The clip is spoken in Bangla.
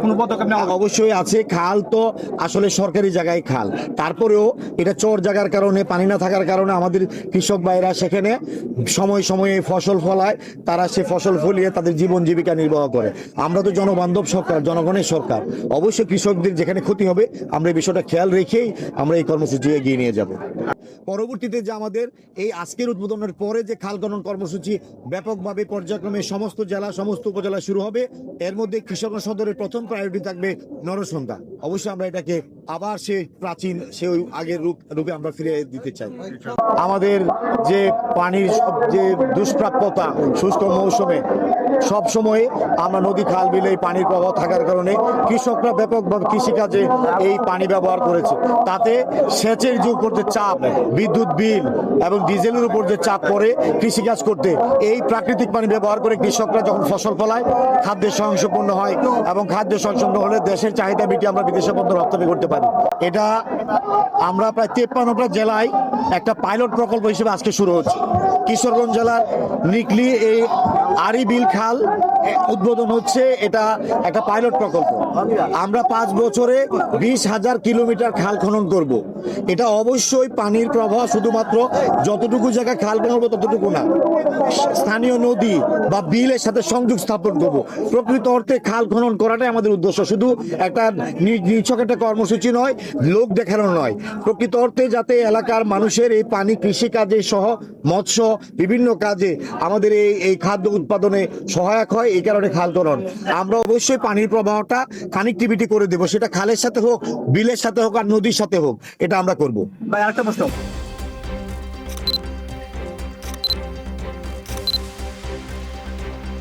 কোনো পদক্ষেপ নেওয়া অবশ্যই আছে। খাল তো আসলে সরকারি জায়গায় খাল, তারপরেও এটা চর জায়গার কারণে, পানি না থাকার কারণে আমাদের কৃষক ভাইরা সেখানে সময় সময়ে ফসল ফলায়, তারা সে ফসল ফলিয়ে তাদের জীবন জীবিকা নির্বাহ করে। আমরা তো জনবান্ধব সরকার, জনগণের সরকার, অবশ্যই কৃষকদের যেখানে ক্ষতি হবে আমরা এই বিষয়টা খেয়াল রেখেই আমরা এই কর্মসূচি এগিয়ে নিয়ে যাব। পরবর্তীতে যে আমাদের এই আজকের উদ্বোধনের পরে যে খাল খনন কর্মসূচি ব্যাপকভাবে পর্যায়ক্রমে সমস্ত জেলা, সমস্ত উপজেলা শুরু হবে, এর মধ্যে কৃষক সদরের প্রথম প্রায়োরিটি থাকবে নরসন্দা। অবশ্যই আমরা এটাকে আবার সে প্রাচীন সে ওই আগের রূপে আমরা ফিরে দিতে চাই। আমাদের যে পানির যে দুষ্প্রাপ্যতা শুষ্ক মৌসুমে সব সময় আমরা নদী খাল বিলে পানির প্রবাহ থাকার কারণে কৃষকরা ব্যাপকভাবে কৃষিকাজে এই পানি ব্যবহার করেছে। তাতে সেচের যে উপর যে চাপ, বিদ্যুৎ বিল এবং ডিজেলের উপর যে চাপ পড়ে কৃষিকাজ করতে, এই প্রাকৃতিক পানি ব্যবহার করে কৃষকরা যখন ফসল ফলায় খাদ্যের স্বয়ংসম্পূর্ণ হয় এবং খাদ্য স্বয়ংসম্পূর্ণ হলে দেশের চাহিদা মিটিয়ে আমরা বিদেশে পণ্য রপ্তানি করতে পারি। এটা আমরা প্রায় 53টা জেলায় একটা পাইলট প্রকল্প হিসেবে আজকে শুরু হচ্ছে। কিশোরগঞ্জ জেলার নিকলি এই আরিবিল খাল উদ্বোধন হচ্ছে, এটা একটা পাইলট প্রকল্প। আমরা 5 বছরে 20,000 কিলোমিটার খাল খনন করব। এটা অবশ্যই পানির প্রবাহ শুধুমাত্র যতটুকু জায়গায় খাল খনন হবে ততটুকু না, স্থানীয় নদী বা বিলের সাথে সংযোগ স্থাপন করব। প্রকৃত অর্থে খাল খনন করাটাই আমাদের উদ্দেশ্য, শুধু একটা নিছক একটা কর্মসূচি নয়, লোক দেখানো নয়। প্রকৃত অর্থে যাতে এলাকার মানুষের এই পানি কৃষিকাজে সহ মৎস্য বিভিন্ন কাজে আমাদের এই খাদ্য উৎপাদনে সহায়ক হয়, এই কারণে খাল খনন। আমরা অবশ্যই পানির প্রবাহটা কানেক্টিভিটি করে দেব, সেটা খালের সাথে হোক, বিলের সাথে হোক আর নদীর সাথে হোক, এটা আমরা করব। ভাই আরেকটা প্রশ্ন,